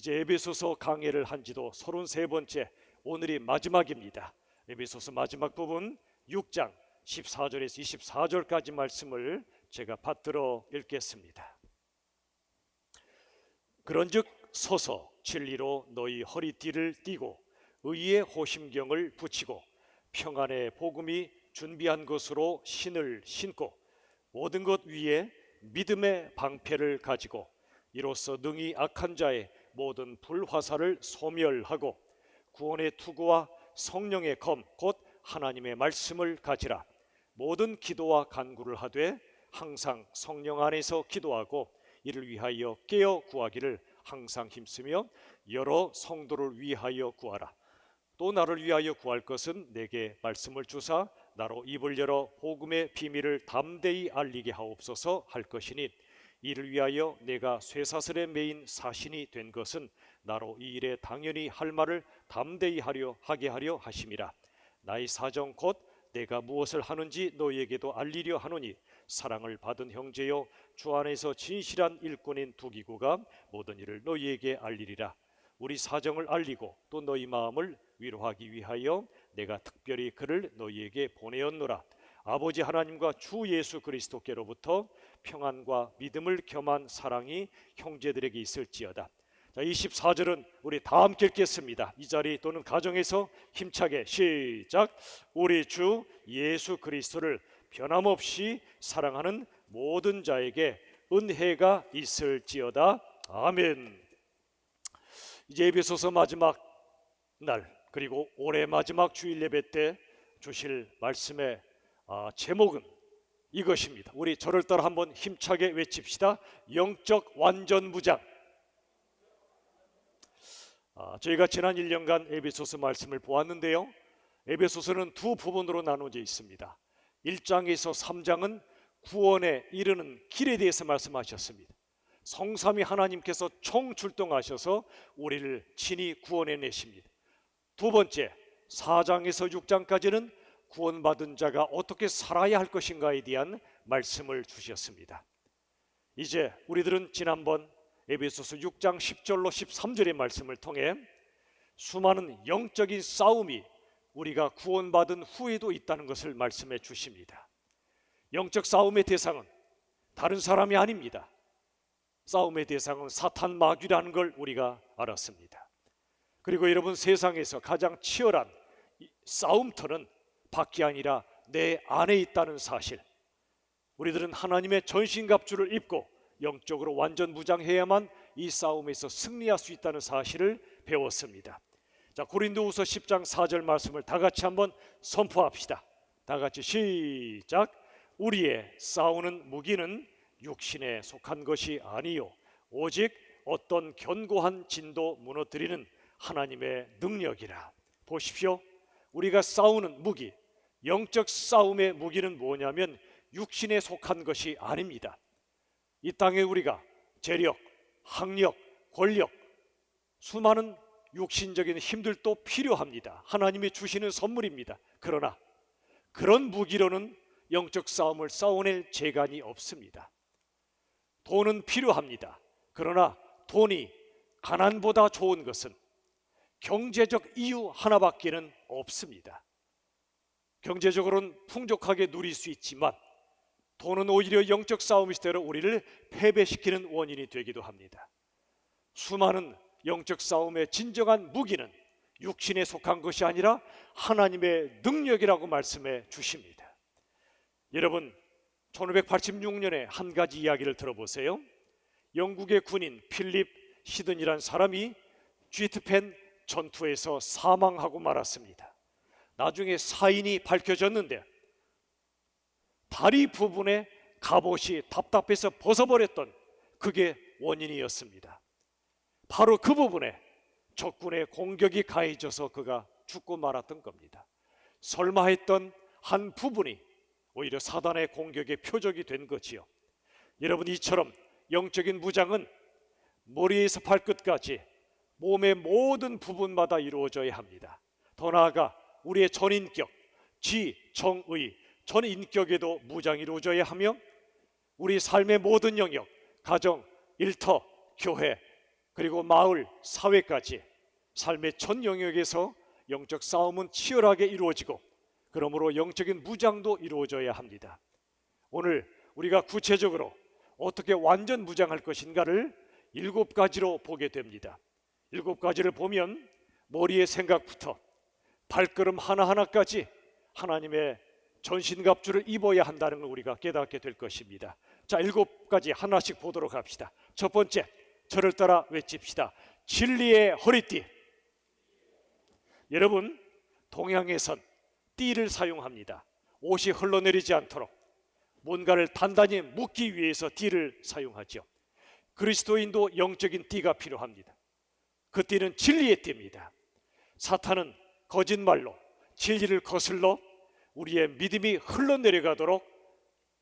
이제 에베소서 강해를 한 지도 33번째, 오늘이 마지막입니다. 에베소서 마지막 부분 6장 14절에서 24절까지 말씀을 제가 받들어 읽겠습니다. 그런즉 서서 진리로 너희 허리띠를 띠고 의의 호심경을 붙이고 평안의 복음이 준비한 것으로 신을 신고 모든 것 위에 믿음의 방패를 가지고 이로써 능히 악한 자의 모든 불화살을 소멸하고 구원의 투구와 성령의 검 곧 하나님의 말씀을 가지라. 모든 기도와 간구를 하되 항상 성령 안에서 기도하고 이를 위하여 깨어 구하기를 항상 힘쓰며 여러 성도를 위하여 구하라. 또 나를 위하여 구할 것은 내게 말씀을 주사 나로 입을 열어 복음의 비밀을 담대히 알리게 하옵소서 할 것이니 이를 위하여 내가 쇠사슬에 매인 사신이 된 것은 나로 이 일에 당연히 할 말을 담대히 하게 하려 하심이라. 나의 사정 곧 내가 무엇을 하는지 너희에게도 알리려 하노니 사랑을 받은 형제여 주 안에서 진실한 일꾼인 두기고가 모든 일을 너희에게 알리리라. 우리 사정을 알리고 또 너희 마음을 위로하기 위하여 내가 특별히 그를 너희에게 보내었노라. 아버지 하나님과 주 예수 그리스도께로부터 평안과 믿음을 겸한 사랑이 형제들에게 있을지어다. 자, 24절은 우리 다 함께 읽겠습니다. 이 자리 또는 가정에서 힘차게 시작. 우리 주 예수 그리스도를 변함없이 사랑하는 모든 자에게 은혜가 있을지어다. 아멘. 이제 에베소서 마지막 날 그리고 올해 마지막 주일 예배 때 주실 말씀의 제목은 이것입니다. 우리 저를 따라 한번 힘차게 외칩시다. 영적 완전무장. 저희가 지난 1년간 에베소서 말씀을 보았는데요, 에베소서는 두 부분으로 나누어져 있습니다. 1장에서 3장은 구원에 이르는 길에 대해서 말씀하셨습니다. 성삼위 하나님께서 총출동하셔서 우리를 친히 구원해 내십니다. 두 번째 4장에서 6장까지는 구원받은 자가 어떻게 살아야 할 것인가에 대한 말씀을 주셨습니다. 이제 우리들은 지난번 에베소서 6장 10절로 13절의 말씀을 통해 수많은 영적인 싸움이 우리가 구원받은 후에도 있다는 것을 말씀해 주십니다. 영적 싸움의 대상은 다른 사람이 아닙니다. 싸움의 대상은 사탄 마귀라는 걸 우리가 알았습니다. 그리고 여러분, 세상에서 가장 치열한 싸움터는 밖이 아니라 내 안에 있다는 사실, 우리들은 하나님의 전신갑주를 입고 영적으로 완전 무장해야만 이 싸움에서 승리할 수 있다는 사실을 배웠습니다. 자, 고린도후서 10장 4절 말씀을 다 같이 한번 선포합시다. 다 같이 시작. 우리의 싸우는 무기는 육신에 속한 것이 아니요 오직 어떤 견고한 진도 무너뜨리는 하나님의 능력이라. 보십시오, 우리가 싸우는 무기, 영적 싸움의 무기는 뭐냐면 육신에 속한 것이 아닙니다. 이 땅에 우리가 재력, 학력, 권력, 수많은 육신적인 힘들도 필요합니다. 하나님이 주시는 선물입니다. 그러나 그런 무기로는 영적 싸움을 싸워낼 재간이 없습니다. 돈은 필요합니다. 그러나 돈이 가난보다 좋은 것은 경제적 이유 하나밖에는 없습니다. 경제적으로는 풍족하게 누릴 수 있지만 돈은 오히려 영적 싸움이 되어 우리를 패배시키는 원인이 되기도 합니다. 수많은 영적 싸움의 진정한 무기는 육신에 속한 것이 아니라 하나님의 능력이라고 말씀해 주십니다. 여러분, 1586년에 한 가지 이야기를 들어보세요. 영국의 군인 필립 시든이란 사람이 쥐트펜 전투에서 사망하고 말았습니다. 나중에 사인이 밝혀졌는데 다리 부분에 갑옷이 답답해서 벗어버렸던 그게 원인이었습니다. 바로 그 부분에 적군의 공격이 가해져서 그가 죽고 말았던 겁니다. 설마 했던 한 부분이 오히려 사단의 공격의 표적이 된 거지요. 여러분, 이처럼 영적인 무장은 머리에서 발끝까지 몸의 모든 부분마다 이루어져야 합니다. 더 나아가 우리의 전인격, 정의, 전인격에도 무장이 이루어져야 하며 우리 삶의 모든 영역, 가정, 일터, 교회, 그리고 마을, 사회까지 삶의 전 영역에서 영적 싸움은 치열하게 이루어지고 그러므로 영적인 무장도 이루어져야 합니다. 오늘 우리가 구체적으로 어떻게 완전 무장할 것인가를 7가지로 보게 됩니다. 7가지를 보면 머리의 생각부터 발걸음 하나하나까지 하나님의 전신갑주를 입어야 한다는 걸 우리가 깨닫게 될 것입니다. 자, 7가지 하나씩 보도록 합시다. 첫 번째, 저를 따라 외칩시다. 진리의 허리띠. 여러분, 동양에선 띠를 사용합니다. 옷이 흘러내리지 않도록 뭔가를 단단히 묶기 위해서 띠를 사용하죠. 그리스도인도 영적인 띠가 필요합니다. 그 띠는 진리의 띠입니다. 사탄은 거짓말로 진리를 거슬러 우리의 믿음이 흘러내려가도록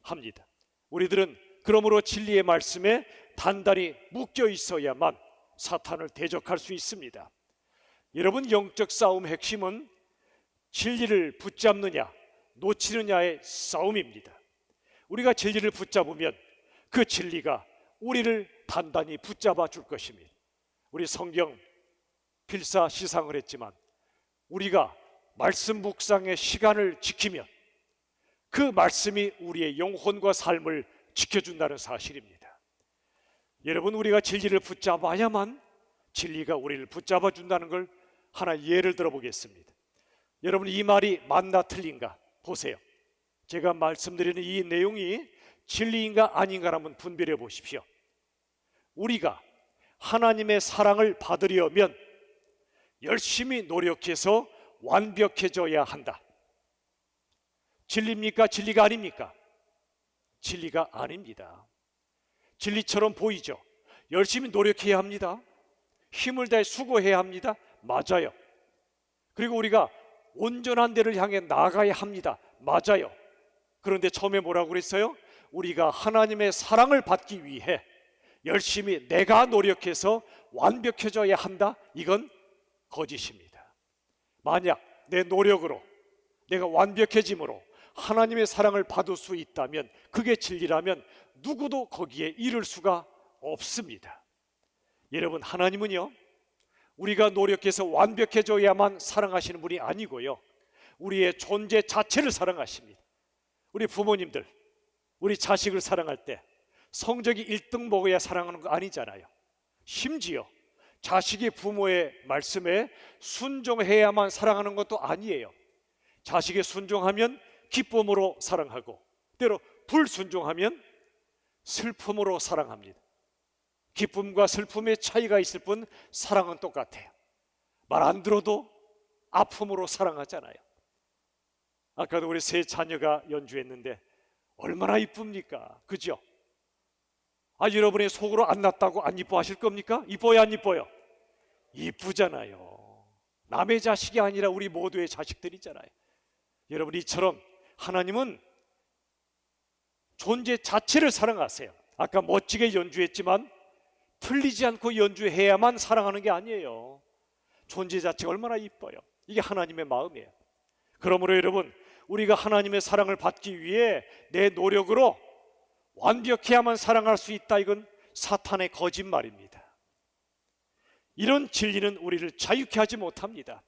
합니다. 우리들은 그러므로 진리의 말씀에 단단히 묶여 있어야만 사탄을 대적할 수 있습니다. 여러분, 영적 싸움의 핵심은 진리를 붙잡느냐 놓치느냐의 싸움입니다. 우리가 진리를 붙잡으면 그 진리가 우리를 단단히 붙잡아 줄 것입니다. 우리 성경 필사시상을 했지만 우리가 말씀 묵상의 시간을 지키면 그 말씀이 우리의 영혼과 삶을 지켜준다는 사실입니다. 여러분, 우리가 진리를 붙잡아야만 진리가 우리를 붙잡아 준다는 걸 하나 예를 들어 보겠습니다. 여러분, 이 말이 맞나 틀린가 보세요. 제가 말씀드리는 이 내용이 진리인가 아닌가 한번 분별해 보십시오. 우리가 하나님의 사랑을 받으려면 열심히 노력해서 완벽해져야 한다. 진리입니까? 진리가 아닙니까? 진리가 아닙니다. 진리처럼 보이죠. 열심히 노력해야 합니다. 힘을 다해 수고해야 합니다. 맞아요. 그리고 우리가 온전한 데를 향해 나아가야 합니다. 맞아요. 그런데 처음에 뭐라고 그랬어요? 우리가 하나님의 사랑을 받기 위해 열심히 내가 노력해서 완벽해져야 한다? 이건 거짓입니다. 만약 내 노력으로 내가 완벽해짐으로 하나님의 사랑을 받을 수 있다면, 그게 진리라면 누구도 거기에 이를 수가 없습니다. 여러분, 하나님은요, 우리가 노력해서 완벽해져야만 사랑하시는 분이 아니고요, 우리의 존재 자체를 사랑하십니다. 우리 부모님들, 우리 자식을 사랑할 때 성적이 1등 먹어야 사랑하는 거 아니잖아요. 심지어 자식이 부모의 말씀에 순종해야만 사랑하는 것도 아니에요. 자식이 순종하면 기쁨으로 사랑하고, 때로 불순종하면 슬픔으로 사랑합니다. 기쁨과 슬픔의 차이가 있을 뿐 사랑은 똑같아요. 말 안 들어도 아픔으로 사랑하잖아요. 아까도 우리 세 자녀가 연주했는데 얼마나 이쁩니까? 그죠? 여러분의 속으로 안 났다고 안 이뻐하실 겁니까? 이뻐요, 안 이뻐요? 이쁘잖아요. 남의 자식이 아니라 우리 모두의 자식들이잖아요. 여러분, 이처럼 하나님은 존재 자체를 사랑하세요. 아까 멋지게 연주했지만 틀리지 않고 연주해야만 사랑하는 게 아니에요. 존재 자체가 얼마나 이뻐요. 이게 하나님의 마음이에요. 그러므로 여러분, 우리가 하나님의 사랑을 받기 위해 내 노력으로 완벽해야만 사랑할 수 있다, 이건 사탄의 거짓말입니다. 이런 진리는 우리를 자유케 하지 못합니다.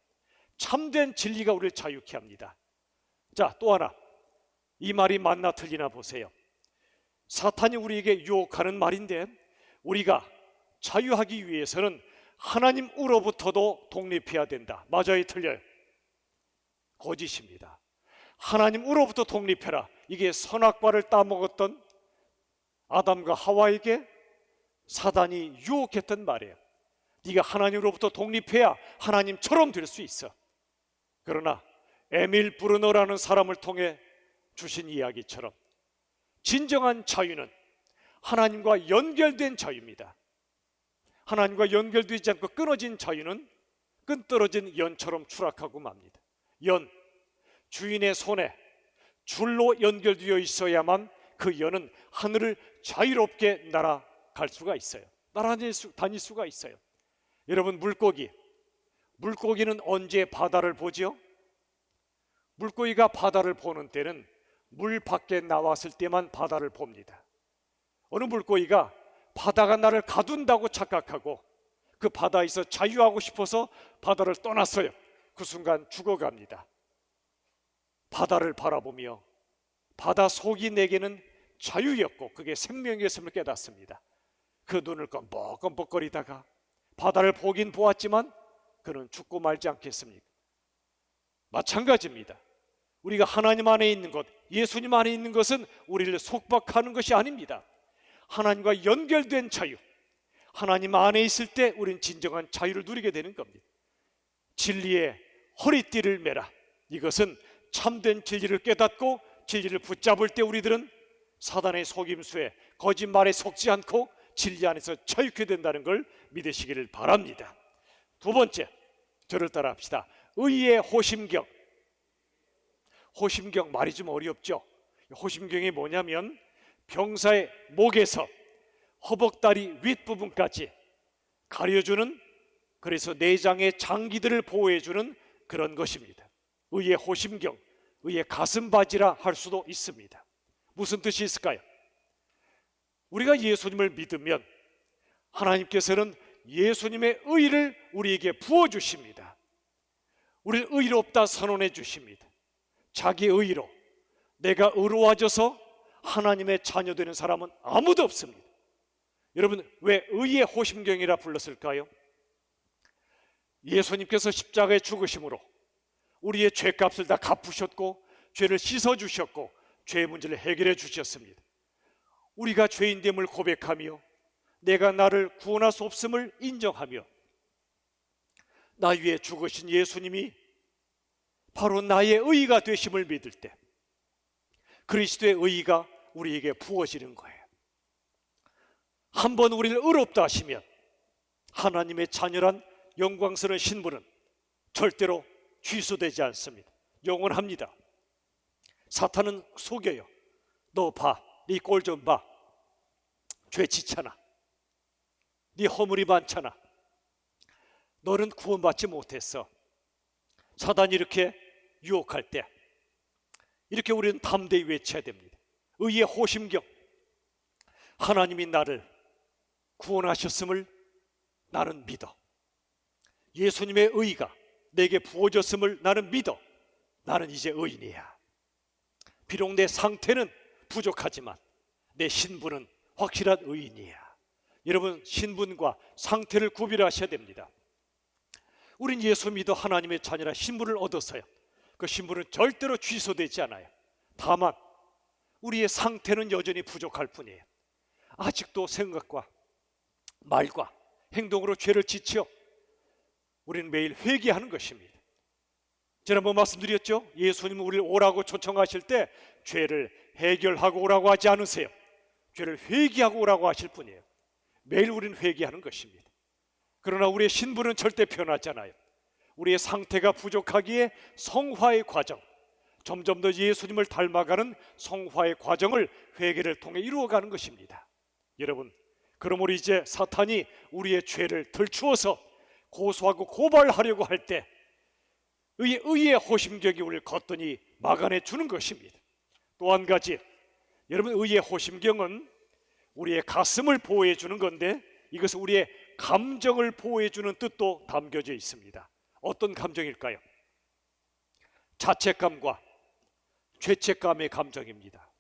참된 진리가 우리를 자유케 합니다. 자, 또 하나, 이 말이 맞나 틀리나 보세요. 사탄이 우리에게 유혹하는 말인데, 우리가 자유하기 위해서는 하나님으로부터도 독립해야 된다. 맞아요, 틀려요? 거짓입니다. 하나님으로부터 독립해라, 이게 선악과를 따먹었던 아담과 하와에게 사단이 유혹했던 말이에요. 네가 하나님으로부터 독립해야 하나님처럼 될 수 있어. 그러나 에밀 브루너라는 사람을 통해 주신 이야기처럼 진정한 자유는 하나님과 연결된 자유입니다. 하나님과 연결되지 않고 끊어진 자유는 끈떨어진 연처럼 추락하고 맙니다. 연, 주인의 손에 줄로 연결되어 있어야만 그 연은 하늘을 자유롭게 날아갈 수가 있어요. 다닐 수가 있어요. 여러분, 물고기는 언제 바다를 보죠? 물고기가 바다를 보는 때는 물 밖에 나왔을 때만 바다를 봅니다. 어느 물고기가 바다가 나를 가둔다고 착각하고 그 바다에서 자유하고 싶어서 바다를 떠났어요. 그 순간 죽어갑니다. 바다를 바라보며 바다 속이 내게는 자유였고 그게 생명이었음을 깨닫습니다. 그 눈을 껌뻑껌뻑거리다가 바다를 보긴 보았지만 그는 죽고 말지 않겠습니까? 마찬가지입니다. 우리가 하나님 안에 있는 것, 예수님 안에 있는 것은 우리를 속박하는 것이 아닙니다. 하나님과 연결된 자유, 하나님 안에 있을 때 우리는 진정한 자유를 누리게 되는 겁니다. 진리의 허리띠를 매라. 이것은 참된 진리를 깨닫고 진리를 붙잡을 때 우리들은 사단의 속임수에 거짓말에 속지 않고 진리 안에서 자유케 된다는 걸 믿으시기를 바랍니다. 두 번째, 저를 따라 합시다. 의의 호심경. 호심경 말이 좀 어렵죠? 호심경이 뭐냐면 병사의 목에서 허벅다리 윗부분까지 가려주는, 그래서 내장의 장기들을 보호해주는 그런 것입니다. 의의 호심경, 의의 가슴바지라 할 수도 있습니다. 무슨 뜻이 있을까요? 우리가 예수님을 믿으면 하나님께서는 예수님의 의를 우리에게 부어주십니다. 우리를 의롭다 선언해 주십니다. 자기 의로 내가 의로워져서 하나님의 자녀 되는 사람은 아무도 없습니다. 여러분, 왜 의의 호심경이라 불렀을까요? 예수님께서 십자가에 죽으심으로 우리의 죄값을 다 갚으셨고 죄를 씻어주셨고 죄의 문제를 해결해 주셨습니다. 우리가 죄인됨을 고백하며 내가 나를 구원할 수 없음을 인정하며 나 위에 죽으신 예수님이 바로 나의 의가 되심을 믿을 때 그리스도의 의가 우리에게 부어지는 거예요. 한번 우리를 의롭다 하시면 하나님의 자녀란 영광스러운 신분은 절대로 취소되지 않습니다. 영원합니다. 사탄은 속여요. 너 봐, 네 꼴 좀 봐. 죄치잖아. 네 허물이 많잖아. 너는 구원받지 못했어. 사단이 이렇게 유혹할 때 이렇게 우리는 담대히 외쳐야 됩니다. 의의 호심경. 하나님이 나를 구원하셨음을 나는 믿어. 예수님의 의가 내게 부어졌음을 나는 믿어. 나는 이제 의인이야. 비록 내 상태는 부족하지만 내 신분은 확실한 의인이야. 여러분, 신분과 상태를 구별하셔야 됩니다. 우린 예수 믿어 하나님의 자녀라 신분을 얻었어요. 그 신분은 절대로 취소되지 않아요. 다만 우리의 상태는 여전히 부족할 뿐이에요. 아직도 생각과 말과 행동으로 죄를 지쳐 우리는 매일 회개하는 것입니다. 지난번 말씀드렸죠? 예수님은 우리를 오라고 초청하실 때 죄를 해결하고 오라고 하지 않으세요. 죄를 회개하고 오라고 하실 뿐이에요. 매일 우리는 회개하는 것입니다. 그러나 우리의 신분은 절대 변하지 않아요. 우리의 상태가 부족하기에 성화의 과정, 점점 더 예수님을 닮아가는 성화의 과정을 회개를 통해 이루어가는 것입니다. 여러분, 그러므로 이제 사탄이 우리의 죄를 들추어서 고소하고 고발하려고 할 때 의의 호심경이 우리를 걷더니 막아내 주는 것입니다. 또 한 가지, 여러분, 의의 호심경은 우리의 가슴을 보호해 주는 건데 이것은 우리의 감정을 보호해 주는 뜻도 담겨져 있습니다. 어떤 감정일까요? 자책감과 죄책감의 감정입니다.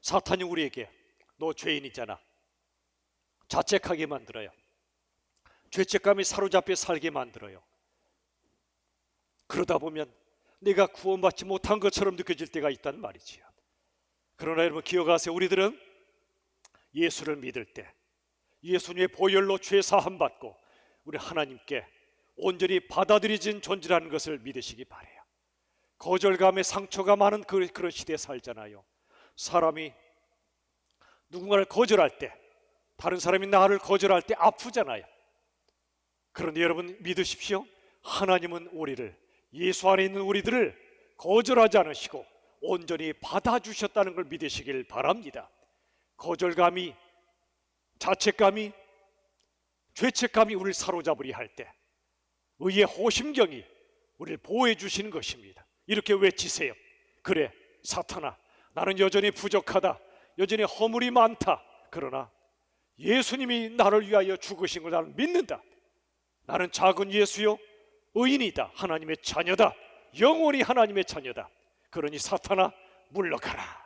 사탄이 우리에게 너 죄인이잖아, 자책하게 만들어요. 죄책감이 사로잡혀 살게 만들어요. 그러다 보면 내가 구원받지 못한 것처럼 느껴질 때가 있단 말이지요. 그러나 여러분 기억하세요. 우리들은 예수를 믿을 때 예수님의 보혈로 죄 사함 받고 우리 하나님께 온전히 받아들여진 존재라는 것을 믿으시기 바라요. 거절감의 상처가 많은 그런 시대에 살잖아요. 사람이 누군가를 거절할 때, 다른 사람이 나를 거절할 때 아프잖아요. 그런데 여러분 믿으십시오. 하나님은 우리를, 예수 안에 있는 우리들을 거절하지 않으시고 온전히 받아주셨다는 걸 믿으시길 바랍니다. 거절감이, 자책감이, 죄책감이 우리를 사로잡으려 할 때 의의 호심경이 우리를 보호해 주시는 것입니다. 이렇게 외치세요. 그래, 사탄아, 나는 여전히 부족하다, 여전히 허물이 많다. 그러나 예수님이 나를 위하여 죽으신 걸 나는 믿는다. 나는 작은 예수요 의인이다. 하나님의 자녀다. 영원히 하나님의 자녀다. 그러니 사탄아 물러가라.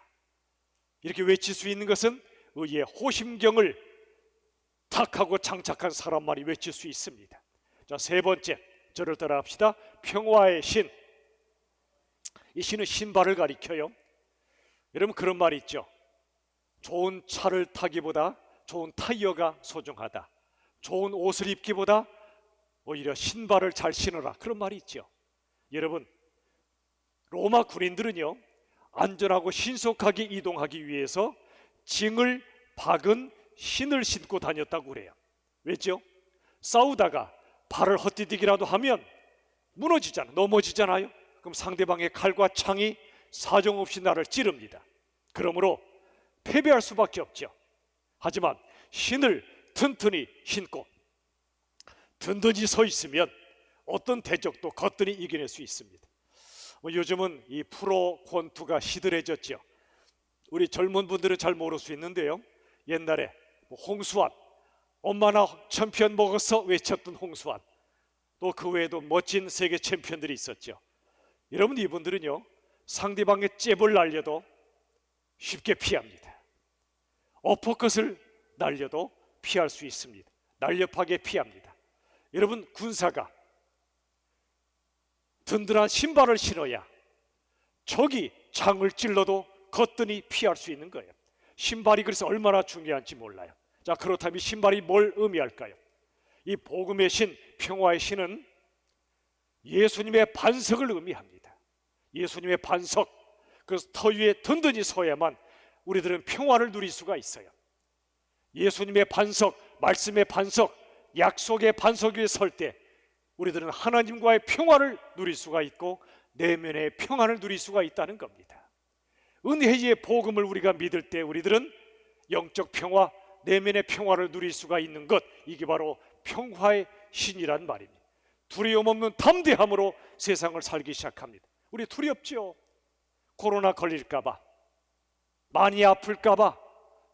이렇게 외칠 수 있는 것은 의의 호심경을 탁하고 장착한 사람만이 외칠 수 있습니다. 자, 세 번째, 저를 따라합시다. 평화의 신. 이 신은 신발을 가리켜요. 여러분, 그런 말이 있죠. 좋은 차를 타기보다 좋은 타이어가 소중하다. 좋은 옷을 입기보다 오히려 신발을 잘 신어라. 그런 말이 있죠. 여러분, 로마 군인들은요, 안전하고 신속하게 이동하기 위해서 징을 박은 신을 신고 다녔다고 그래요. 왜죠? 싸우다가 발을 헛디디기라도 하면 무너지잖아요. 넘어지잖아요. 그럼 상대방의 칼과 창이 사정없이 나를 찌릅니다. 그러므로 패배할 수밖에 없죠. 하지만 신을 튼튼히 신고 든든히 서 있으면 어떤 대적도 거뜬히 이겨낼 수 있습니다. 요즘은 이 프로 권투가 시들해졌죠. 우리 젊은 분들은 잘 모를 수 있는데요, 옛날에 홍수환, 엄마나 챔피언 먹어서 외쳤던 홍수환, 또 그 외에도 멋진 세계 챔피언들이 있었죠. 여러분, 이분들은요, 상대방의 잽을 날려도 쉽게 피합니다. 어퍼컷을 날려도 피할 수 있습니다. 날렵하게 피합니다. 여러분, 군사가 든든한 신발을 신어야 적이 창을 찔러도 거뜬히 피할 수 있는 거예요. 신발이 그래서 얼마나 중요한지 몰라요. 자, 그렇다면 신발이 뭘 의미할까요? 이 복음의 신, 평화의 신은 예수님의 반석을 의미합니다. 예수님의 반석, 그 터 위에 든든히 서야만 우리들은 평화를 누릴 수가 있어요. 예수님의 반석, 말씀의 반석, 약속의 반석 위에 설 때 우리들은 하나님과의 평화를 누릴 수가 있고 내면의 평안을 누릴 수가 있다는 겁니다. 은혜의 복음을 우리가 믿을 때 우리들은 영적 평화, 내면의 평화를 누릴 수가 있는 것, 이게 바로 평화의 신이란 말입니다. 두려움 없는 담대함으로 세상을 살기 시작합니다. 우리 두렵죠. 코로나 걸릴까봐, 많이 아플까봐,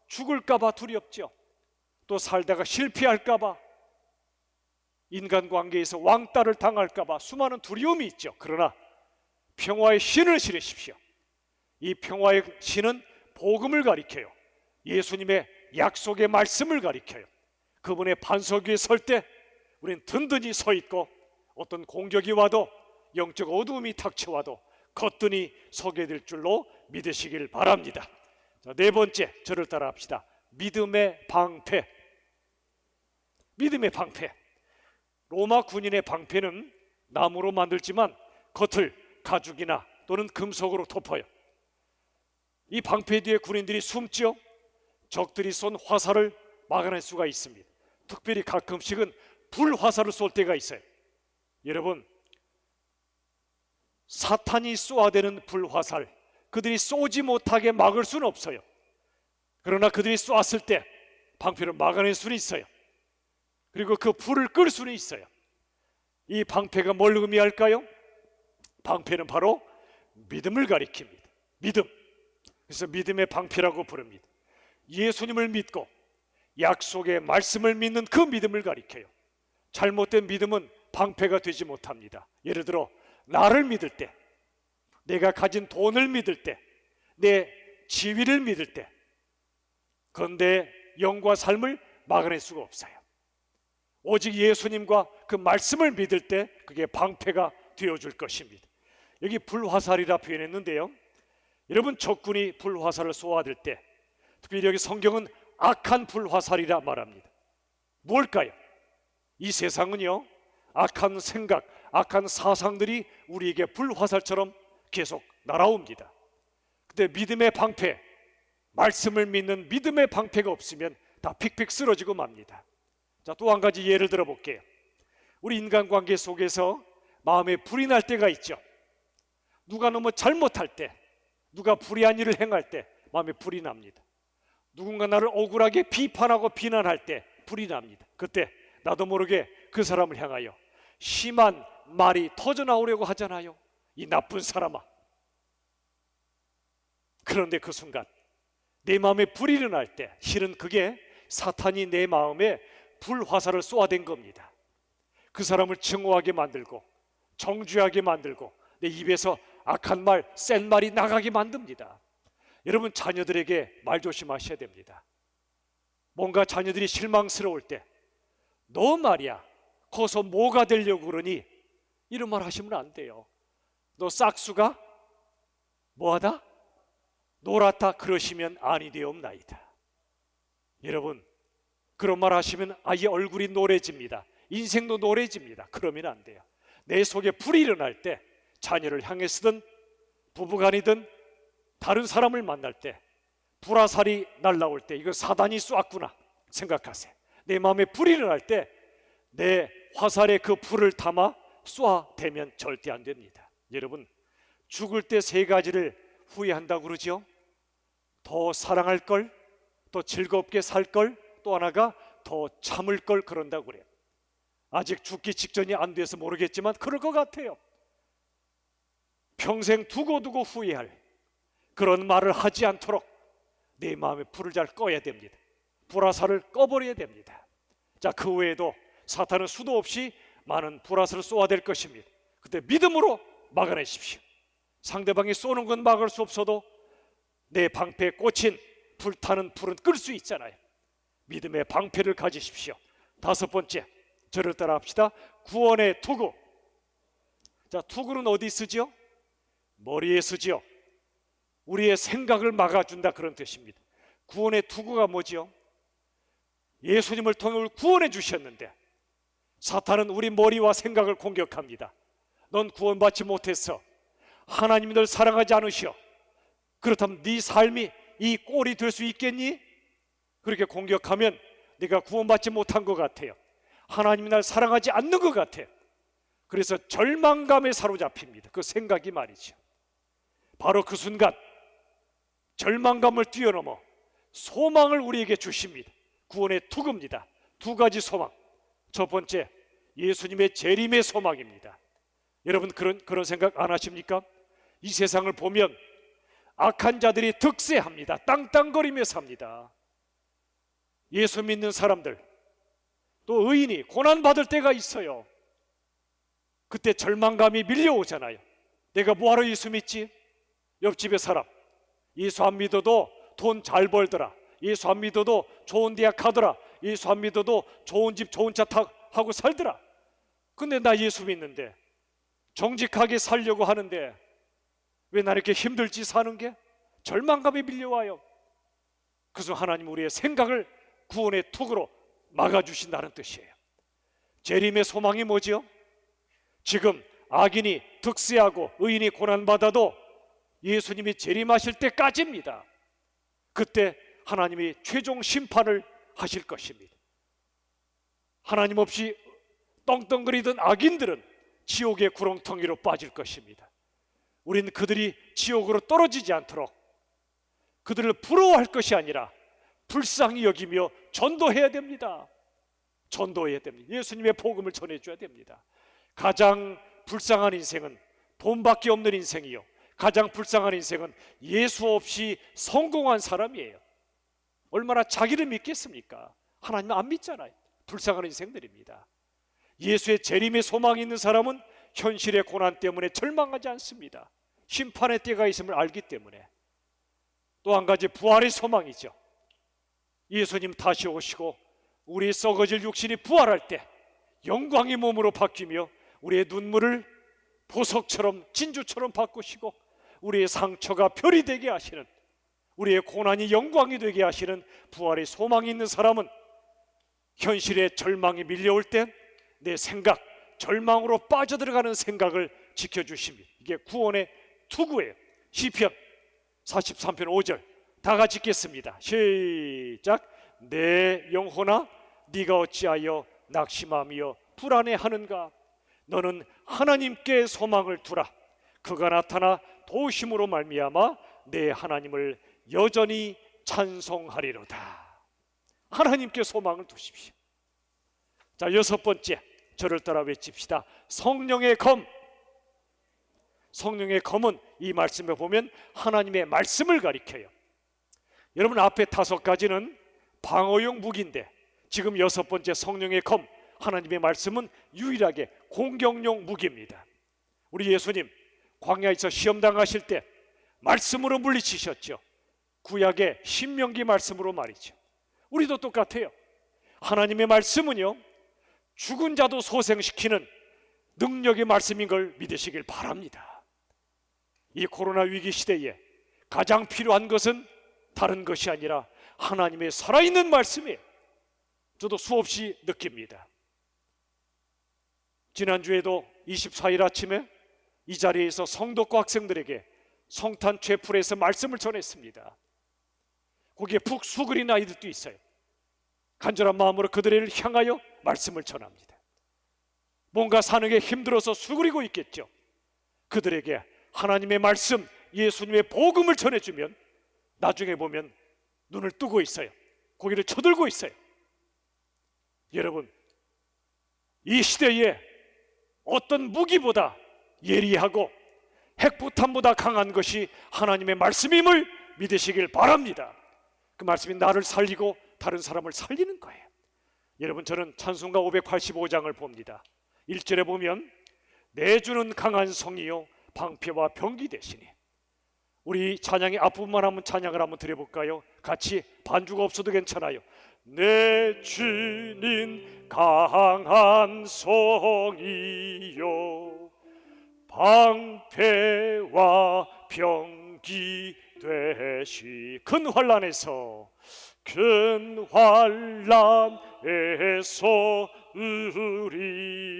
죽을까봐 두렵죠. 또 살다가 실패할까봐, 인간관계에서 왕따를 당할까봐 수많은 두려움이 있죠. 그러나 평화의 신을 신으십시오. 이 평화의 신은 복음을 가리켜요. 예수님의 약속의 말씀을 가리켜요. 그분의 반석 위에 설 때 우리는 든든히 서 있고 어떤 공격이 와도, 영적 어두움이 닥쳐와도 거뜬히 서게 될 줄로 믿으시길 바랍니다. 자, 네 번째, 저를 따라합시다. 믿음의 방패. 믿음의 방패. 로마 군인의 방패는 나무로 만들지만 겉을 가죽이나 또는 금속으로 덮어요. 이 방패 뒤에 군인들이 숨죠. 적들이 쏜 화살을 막아낼 수가 있습니다. 특별히 가끔씩은 불화살을 쏠 때가 있어요. 여러분, 사탄이 쏘아대는 불화살, 그들이 쏘지 못하게 막을 수는 없어요. 그러나 그들이 쏘았을 때 방패를 막아낼 수는 있어요. 그리고 그 불을 끌 수는 있어요. 이 방패가 뭘 의미할까요? 방패는 바로 믿음을 가리킵니다. 믿음. 그래서 믿음의 방패라고 부릅니다. 예수님을 믿고 약속의 말씀을 믿는 그 믿음을 가리켜요. 잘못된 믿음은 방패가 되지 못합니다. 예를 들어 나를 믿을 때, 내가 가진 돈을 믿을 때, 내 지위를 믿을 때, 그건 내 영과 삶을 막아낼 수가 없어요. 오직 예수님과 그 말씀을 믿을 때 그게 방패가 되어줄 것입니다. 여기 불화살이라 표현했는데요, 여러분, 적군이 불화살을 쏘아댈 때, 특별히 여기 성경은 악한 불화살이라 말합니다. 뭘까요? 이 세상은요, 악한 생각, 악한 사상들이 우리에게 불화살처럼 계속 날아옵니다. 근데 믿음의 방패, 말씀을 믿는 믿음의 방패가 없으면 다 픽픽 쓰러지고 맙니다. 자, 또 한 가지 예를 들어 볼게요. 우리 인간관계 속에서 마음에 불이 날 때가 있죠. 누가 너무 잘못할 때, 누가 불의한 일을 행할 때 마음에 불이 납니다. 누군가 나를 억울하게 비판하고 비난할 때 불이 납니다. 그때 나도 모르게 그 사람을 향하여 심한 말이 터져나오려고 하잖아요. 이 나쁜 사람아. 그런데 그 순간 내 마음에 불이 일어날 때 실은 그게 사탄이 내 마음에 불화살을 쏘아댄 겁니다. 그 사람을 증오하게 만들고 정죄하게 만들고 내 입에서 악한 말, 센 말이 나가게 만듭니다. 여러분, 자녀들에게 말 조심하셔야 됩니다. 뭔가 자녀들이 실망스러울 때 너 말이야 커서 뭐가 되려고 그러니, 이런 말 하시면 안 돼요. 너 싹수가 뭐하다? 놀았다, 그러시면 아니 되옵나이다. 여러분, 그런 말 하시면 아이 얼굴이 노래집니다. 인생도 노래집니다. 그러면 안 돼요. 내 속에 불이 일어날 때, 자녀를 향해서든 부부간이든 다른 사람을 만날 때 불화살이 날라올 때 이거 사단이 쏘았구나 생각하세요. 내 마음에 불이 일어날 때 내 화살에 그 불을 담아 쏘아대면 절대 안 됩니다. 여러분, 죽을 때 세 가지를 후회한다고 그러죠. 더 사랑할 걸, 더 즐겁게 살 걸, 또 하나가 더 참을 걸, 그런다고 그래요. 아직 죽기 직전이 안 돼서 모르겠지만 그럴 것 같아요. 평생 두고두고 후회할 그런 말을 하지 않도록 내 마음에 불을 잘 꺼야 됩니다. 불화살을 꺼버려야 됩니다. 자, 그 외에도 사탄은 수도 없이 많은 불화살을 쏘아댈 것입니다. 그때 믿음으로 막아내십시오. 상대방이 쏘는 건 막을 수 없어도 내 방패에 꽂힌 불타는 불은 끌 수 있잖아요. 믿음의 방패를 가지십시오. 다섯 번째, 저를 따라 합시다. 구원의 투구. 자, 투구는 어디 쓰죠? 머리에 쓰죠. 우리의 생각을 막아준다, 그런 뜻입니다. 구원의 투구가 뭐죠? 예수님을 통해 우리를 구원해 주셨는데 사탄은 우리 머리와 생각을 공격합니다. 넌 구원받지 못했어. 하나님이 널 사랑하지 않으셔. 그렇다면 네 삶이 이 꼴이 될 수 있겠니? 그렇게 공격하면 네가 구원받지 못한 것 같아요. 하나님이 날 사랑하지 않는 것 같아요. 그래서 절망감에 사로잡힙니다. 그 생각이 말이죠. 바로 그 순간 절망감을 뛰어넘어 소망을 우리에게 주십니다. 구원의 투구입니다. 두 가지 소망. 첫 번째, 예수님의 재림의 소망입니다. 여러분, 그런 생각 안 하십니까? 이 세상을 보면 악한 자들이 득세합니다. 땅땅거리며 삽니다. 예수 믿는 사람들, 또 의인이 고난받을 때가 있어요. 그때 절망감이 밀려오잖아요. 내가 뭐하러 예수 믿지? 옆집의 사람, 예수 안 믿어도 돈 잘 벌더라, 예수 안 믿어도 좋은 대학 가더라, 예수 안 믿어도 좋은 집 좋은 차 타고 살더라. 근데 나 예수 믿는데, 정직하게 살려고 하는데 왜 나 이렇게 힘들지 사는 게? 절망감이 밀려와요. 그래서 하나님 우리의 생각을 구원의 투구로 막아주신다는 뜻이에요. 재림의 소망이 뭐지요? 지금 악인이 득세하고 의인이 고난받아도 예수님이 재림하실 때까지입니다. 그때 하나님이 최종 심판을 하실 것입니다. 하나님 없이 떵떵거리던 악인들은 지옥의 구렁텅이로 빠질 것입니다. 우리는 그들이 지옥으로 떨어지지 않도록 그들을 부러워할 것이 아니라 불쌍히 여기며 전도해야 됩니다. 전도해야 됩니다. 예수님의 복음을 전해줘야 됩니다. 가장 불쌍한 인생은 돈밖에 없는 인생이요, 가장 불쌍한 인생은 예수 없이 성공한 사람이에요. 얼마나 자기를 믿겠습니까? 하나님 안 믿잖아요. 불쌍한 인생들입니다. 예수의 재림의 소망이 있는 사람은 현실의 고난 때문에 절망하지 않습니다. 심판의 때가 있음을 알기 때문에. 또 한 가지, 부활의 소망이죠. 예수님 다시 오시고 우리의 썩어질 육신이 부활할 때 영광의 몸으로 바뀌며 우리의 눈물을 보석처럼 진주처럼 바꾸시고 우리의 상처가 별이 되게 하시는, 우리의 고난이 영광이 되게 하시는 부활의 소망이 있는 사람은 현실의 절망이 밀려올 때 내 생각, 절망으로 빠져들어가는 생각을 지켜주십니다. 이게 구원의 투구예요. 시편 43편 5절 다 같이 읽겠습니다. 시작. 내 영혼아, 네가 어찌하여 낙심하며 불안해하는가? 너는 하나님께 소망을 두라. 그가 나타나 도우심으로 말미암아 내 하나님을 여전히 찬송하리로다. 하나님께 소망을 두십시오. 자, 여섯 번째, 저를 따라 외칩시다. 성령의 검. 성령의 검은 이 말씀에 보면 하나님의 말씀을 가리켜요. 여러분, 앞에 다섯 가지는 방어용 무기인데 지금 6번째 성령의 검 하나님의 말씀은 유일하게 공격용 무기입니다. 우리 예수님 광야에서 시험당하실 때 말씀으로 물리치셨죠. 구약의 신명기 말씀으로 말이죠. 우리도 똑같아요. 하나님의 말씀은요, 죽은 자도 소생시키는 능력의 말씀인 걸 믿으시길 바랍니다. 이 코로나 위기 시대에 가장 필요한 것은 다른 것이 아니라 하나님의 살아있는 말씀이에요. 저도 수없이 느낍니다. 지난주에도 24일 아침에 이 자리에서 성도과 학생들에게 성탄 죄풀에서 말씀을 전했습니다. 거기에 푹 수그린 아이들도 있어요. 간절한 마음으로 그들을 향하여 말씀을 전합니다. 뭔가 사는 게 힘들어서 수그리고 있겠죠. 그들에게 하나님의 말씀, 예수님의 복음을 전해주면 나중에 보면 눈을 뜨고 있어요. 고개를 쳐들고 있어요. 여러분, 이 시대에 어떤 무기보다 예리하고 핵폭탄보다 강한 것이 하나님의 말씀임을 믿으시길 바랍니다. 그 말씀이 나를 살리고 다른 사람을 살리는 거예요. 여러분, 저는 찬송가 585장을 봅니다. 1절에 보면 내주는 강한 성이요 방패와 병기 되시니. 우리 찬양의 앞부분만 한번 찬양을 한번 드려볼까요? 같이 반주가 없어도 괜찮아요. 내 주는 강한 성이요 방패와 병기 되시. 큰 환난에서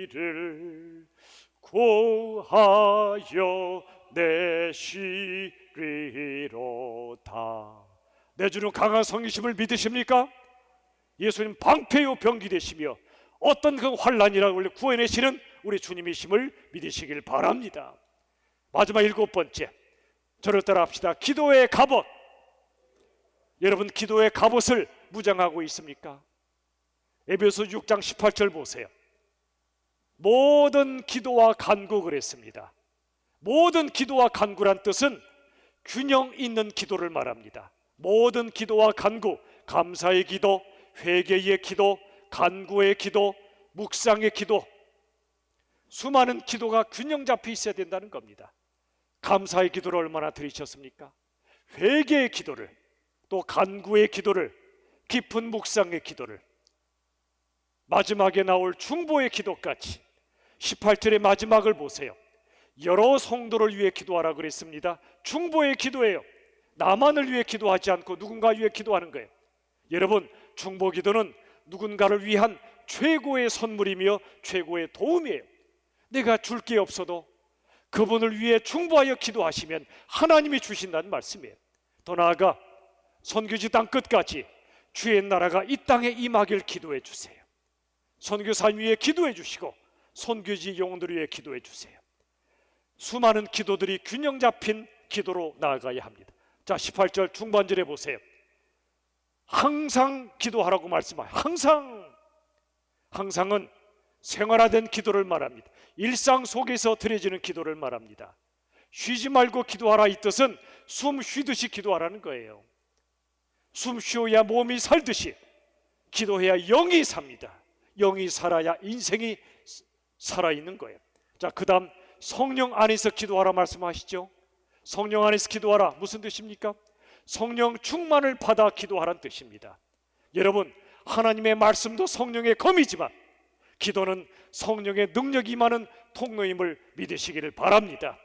우리를 구하여 내시리로다. 내주는 강한 성이심을 믿으십니까? 예수님 방패요 병기 되시며 어떤 그 환난이라고 구해내시는 우리 주님이심을 믿으시길 바랍니다. 마지막 7번째, 저를 따라 합시다. 기도의 갑옷. 여러분, 기도의 갑옷을 무장하고 있습니까? 에베소 6장 18절 보세요. 모든 기도와 간구 그랬습니다. 모든 기도와 간구란 뜻은 균형 있는 기도를 말합니다. 모든 기도와 간구, 감사의 기도, 회개의 기도, 간구의 기도, 묵상의 기도, 수많은 기도가 균형 잡혀 있어야 된다는 겁니다. 감사의 기도를 얼마나 드리셨습니까? 회개의 기도를, 또 간구의 기도를, 깊은 묵상의 기도를, 마지막에 나올 중보의 기도까지 18절의 마지막을 보세요. 여러 성도를 위해 기도하라 그랬습니다. 중보의 기도예요. 나만을 위해 기도하지 않고 누군가 위해 기도하는 거예요. 여러분, 중보 기도는 누군가를 위한 최고의 선물이며 최고의 도움이에요. 내가 줄 게 없어도 그분을 위해 중보하여 기도하시면 하나님이 주신다는 말씀이에요. 더 나아가 선교지 땅 끝까지 주의 나라가 이 땅에 임하길 기도해 주세요. 선교사님 위해 기도해 주시고 선교지 영혼들 위해 기도해 주세요. 수많은 기도들이 균형 잡힌 기도로 나아가야 합니다. 자, 18절 중반절에 보세요. 항상 기도하라고 말씀하세요. 항상은 생활화된 기도를 말합니다. 일상 속에서 드려지는 기도를 말합니다. 쉬지 말고 기도하라, 이 뜻은 숨 쉬듯이 기도하라는 거예요. 숨 쉬어야 몸이 살듯이 기도해야 영이 삽니다. 영이 살아야 인생이 살아있는 거예요. 자, 그 다음 성령 안에서 기도하라 말씀하시죠. 성령 안에서 기도하라 무슨 뜻입니까? 성령 충만을 받아 기도하라는 뜻입니다. 여러분, 하나님의 말씀도 성령의 검이지만 기도는 성령의 능력이 임하는 통로임을 믿으시기를 바랍니다.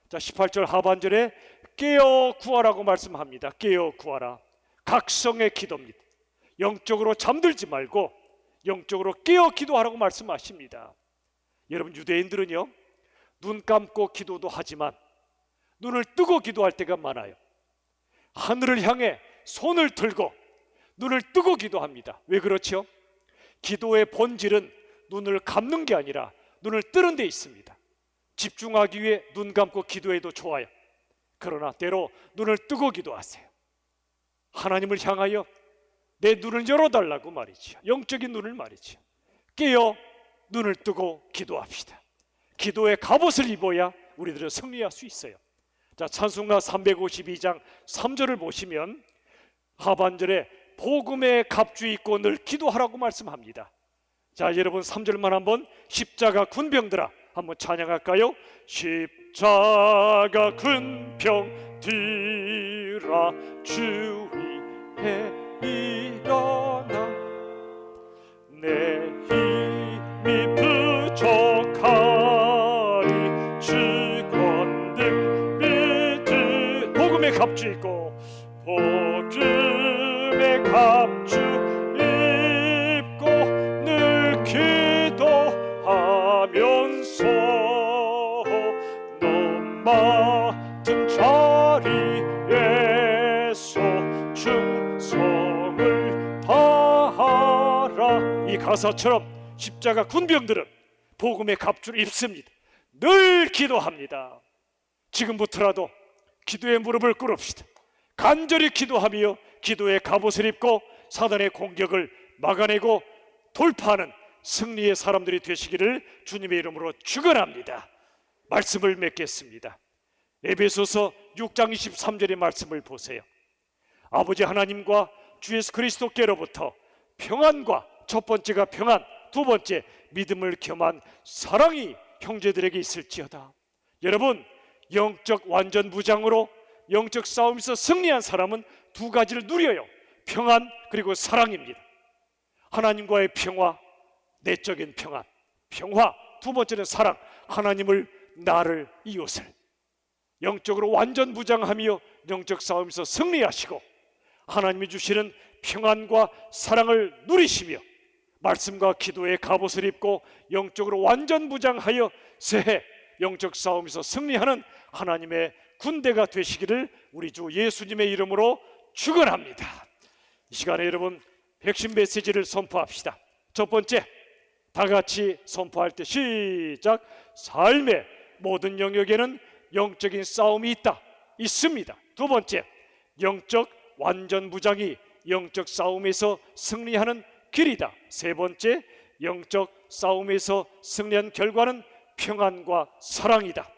자, 18절 하반절에 깨어 구하라고 말씀합니다. 깨어 구하라. 각성의 기도입니다. 영적으로 잠들지 말고 영적으로 깨어 기도하라고 말씀하십니다. 여러분, 유대인들은요, 눈 감고 기도도 하지만 눈을 뜨고 기도할 때가 많아요. 하늘을 향해 손을 들고 눈을 뜨고 기도합니다. 왜 그렇죠? 기도의 본질은 눈을 감는 게 아니라 눈을 뜨는 데 있습니다. 집중하기 위해 눈 감고 기도해도 좋아요. 그러나 때로 눈을 뜨고 기도하세요. 하나님을 향하여 내 눈을 열어달라고 말이죠. 영적인 눈을 말이죠. 깨어 눈을 뜨고 기도합시다. 기도의 갑옷을 입어야 우리들은 승리할 수 있어요. 자, 찬송가 352장 3절을 보시면 하반절에 복음의 갑주 입고 늘 기도하라고 말씀합니다. 자, 여러분 3절만 한번 십자가 군병들아 한번 찬양할까요? 십자가 군병들아 주 위에 일어나 내 힘이 부족하니 주 권능 믿으 복음의 갑주 입고 복음의 갑주 입고 늘 기도하면서 너 맡은 자리에서 충성을 다하라. 이 가사처럼 십자가 군병들은 복음의 갑주를 입습니다. 늘 기도합니다. 지금부터라도 기도의 무릎을 꿇읍시다. 간절히 기도하며 기도의 갑옷을 입고 사단의 공격을 막아내고 돌파하는 승리의 사람들이 되시기를 주님의 이름으로 축원합니다. 말씀을 맺겠습니다. 에베소서 6장 23절의 말씀을 보세요. 아버지 하나님과 주 예수 그리스도께로부터 평안과, 첫 번째가 평안, 두 번째 믿음을 겸한 사랑이 형제들에게 있을지어다. 여러분, 영적 완전 무장으로 영적 싸움에서 승리한 사람은 두 가지를 누려요. 평안 그리고 사랑입니다. 하나님과의 평화, 내적인 평안, 평화. 두 번째는 사랑, 하나님을, 나를, 이웃을. 영적으로 완전 무장하며 영적 싸움에서 승리하시고 하나님이 주시는 평안과 사랑을 누리시며 말씀과 기도의 갑옷을 입고 영적으로 완전 무장하여 새해 영적 싸움에서 승리하는 하나님의 군대가 되시기를 우리 주 예수님의 이름으로 축원합니다. 이 시간에 여러분 핵심 메시지를 선포합시다. 첫 번째, 다 같이 선포할 때 시작. 삶의 모든 영역에는 영적인 싸움이 있습니다. 두 번째, 영적 완전 무장이 영적 싸움에서 승리하는 길이다. 세 번째, 영적 싸움에서 승리한 결과는 평안과 사랑이다.